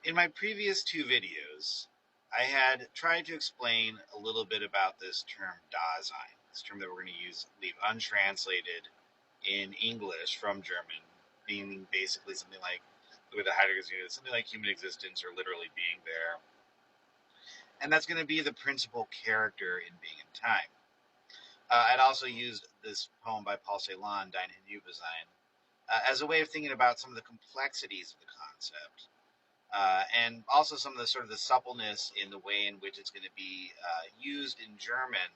In my previous two videos, I had tried to explain a little bit about this term Dasein, this term that we're going to leave untranslated in English from German, meaning basically something like the way that Heidegger's used it, something like human existence or literally being there. And that's going to be the principal character in Being in Time. I'd also used this poem by Paul Celan, Dein Hinübersein, as a way of thinking about some of the complexities of the concept. And also some of the sort of the suppleness in the way in which it's going to be used in German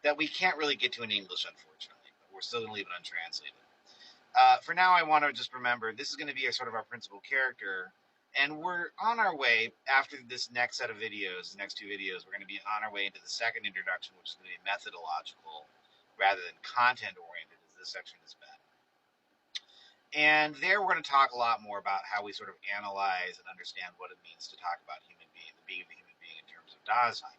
that we can't really get to in English, unfortunately. But we're still going to leave it untranslated. For now, I want to just remember this is going to be sort of our principal character, and we're on our way after this next set of videos, the next two videos. We're going to be on our way into the second introduction, which is going to be methodological rather than content-oriented, as this section has been. And there we're going to talk a lot more about how we sort of analyze and understand what it means to talk about human being, the being of the human being in terms of Dasein.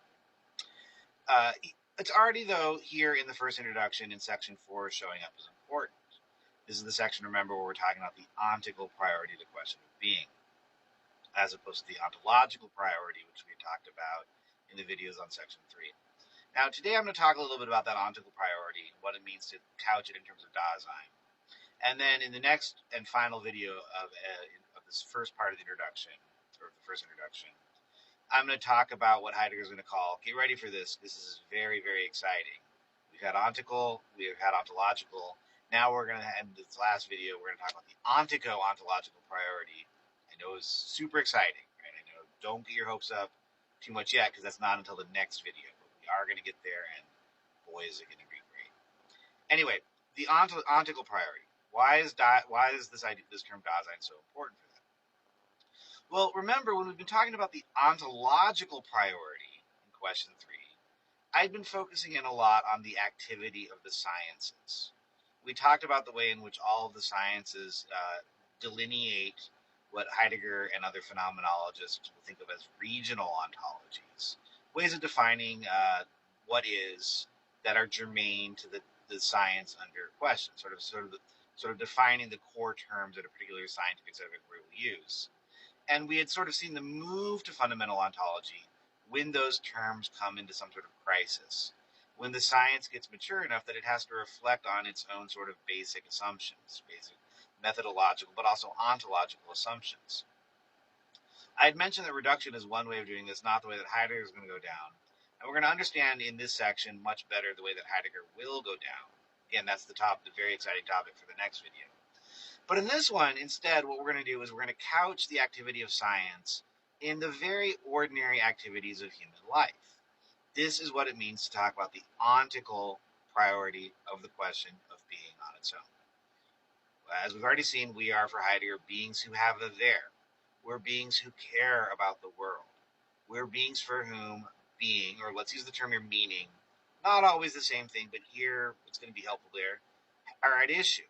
It's already, though, here in the first introduction in section 4 showing up as important. This is the section, remember, where we're talking about the ontical priority to the question of being, as opposed to the ontological priority, which we talked about in the videos on section 3. Now, today I'm going to talk a little bit about that ontical priority, what it means to couch it in terms of Dasein. And then in the next and final video of this first part of the introduction, or the first introduction, I'm going to talk about what Heidegger's going to call, get ready for this, this is very, very exciting. We've had ontical, we've had ontological. Now we're going to end this last video, we're going to talk about the ontico-ontological priority. I know it's super exciting, right? I know, don't get your hopes up too much yet, because that's not until the next video. But we are going to get there, and boy, is it going to be great. Anyway, the ontical priority. Why is this term Dasein so important for that? Well, remember, when we've been talking about the ontological priority in question 3, I'd been focusing in a lot on the activity of the sciences. We talked about the way in which all of the sciences delineate what Heidegger and other phenomenologists will think of as regional ontologies, ways of defining what is that are germane to the science under question, sort of defining the core terms that a particular scientific subject will use. And we had sort of seen the move to fundamental ontology when those terms come into some sort of crisis, when the science gets mature enough that it has to reflect on its own sort of basic assumptions, basic methodological, but also ontological assumptions. I had mentioned that reduction is one way of doing this, not the way that Heidegger is going to go down. And we're going to understand in this section much better the way that Heidegger will go down. Again, that's the very exciting topic for the next video. But in this one, instead, what we're going to do is we're going to couch the activity of science in the very ordinary activities of human life. This is what it means to talk about the ontical priority of the question of being on its own. As we've already seen, we are, for Heidegger, beings who have a there. We're beings who care about the world. We're beings for whom being, or let's use the term here, meaning, not always the same thing, but here it's going to be helpful there, are at issue.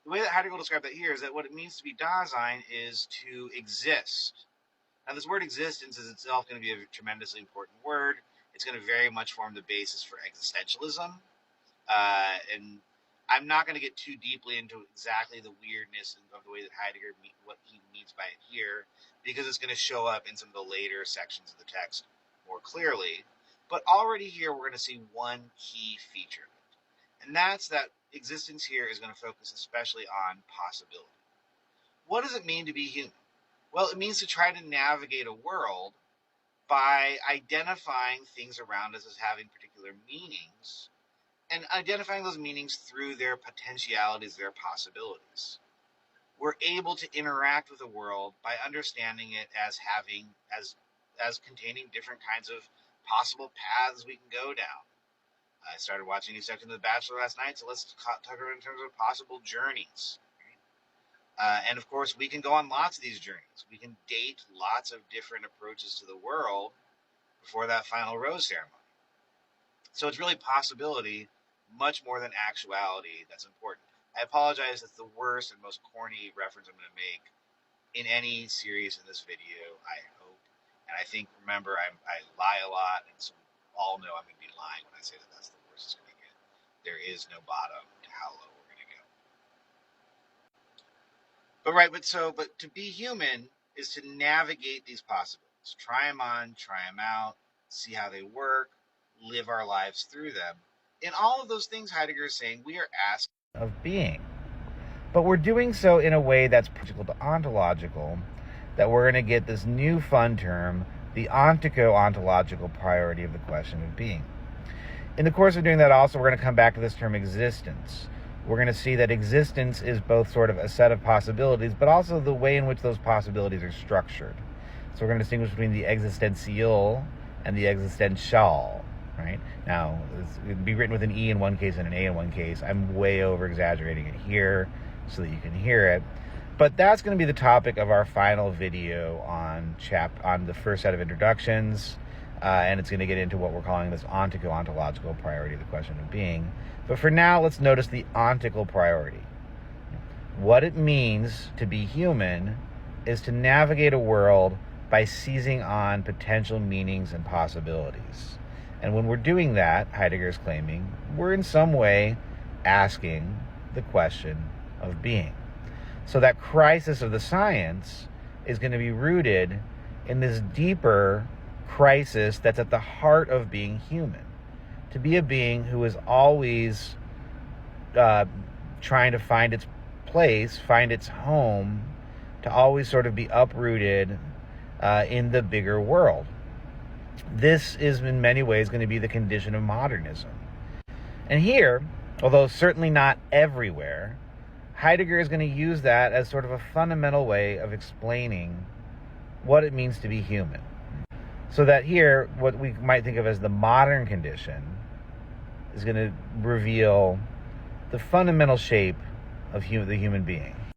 The way that Heidegger will describe that here is that what it means to be Dasein is to exist. Now, this word existence is itself going to be a tremendously important word. It's going to very much form the basis for existentialism. And I'm not going to get too deeply into exactly the weirdness of the way that Heidegger, what he means by it here, because it's going to show up in some of the later sections of the text more clearly. But already here, we're going to see one key feature of it. And that's that existence here is going to focus especially on possibility. What does it mean to be human? Well, it means to try to navigate a world by identifying things around us as having particular meanings, and identifying those meanings through their potentialities, their possibilities. We're able to interact with the world by understanding it as containing different kinds of possible paths we can go down. I started watching a new section of The Bachelor last night, so let's talk about it in terms of possible journeys. And of course, we can go on lots of these journeys. We can date lots of different approaches to the world before that final rose ceremony. So it's really possibility much more than actuality that's important. I apologize, that's the worst and most corny reference I'm going to make in any series in this video, I hope. And I think, remember, I lie a lot, and so all know I'm going to be lying when I say that that's the worst it's going to get. There is no bottom to how low we're going to go. But to be human is to navigate these possibilities, try them on, try them out, see how they work, live our lives through them. In all of those things, Heidegger is saying we are asked of being. But we're doing so in a way that's practical to ontological, that we're going to get this new fun term, the ontico-ontological priority of the question of being. In the course of doing that also, we're going to come back to this term existence. We're going to see that existence is both sort of a set of possibilities, but also the way in which those possibilities are structured. So we're going to distinguish between the existential and the existential, right? Now, it'd be written with an E in one case and an A in one case. I'm way over-exaggerating it here so that you can hear it. But that's going to be the topic of our final video on the first set of introductions, and it's going to get into what we're calling this ontico-ontological priority of the question of being. But for now, let's notice the ontical priority. What it means to be human is to navigate a world by seizing on potential meanings and possibilities. And when we're doing that, Heidegger is claiming, we're in some way asking the question of being. So that crisis of the science is going to be rooted in this deeper crisis that's at the heart of being human. To be a being who is always trying to find its place, find its home, to always sort of be uprooted in the bigger world. This is in many ways going to be the condition of modernism. And here, although certainly not everywhere, Heidegger is going to use that as sort of a fundamental way of explaining what it means to be human. So that here, what we might think of as the modern condition is going to reveal the fundamental shape of the human being.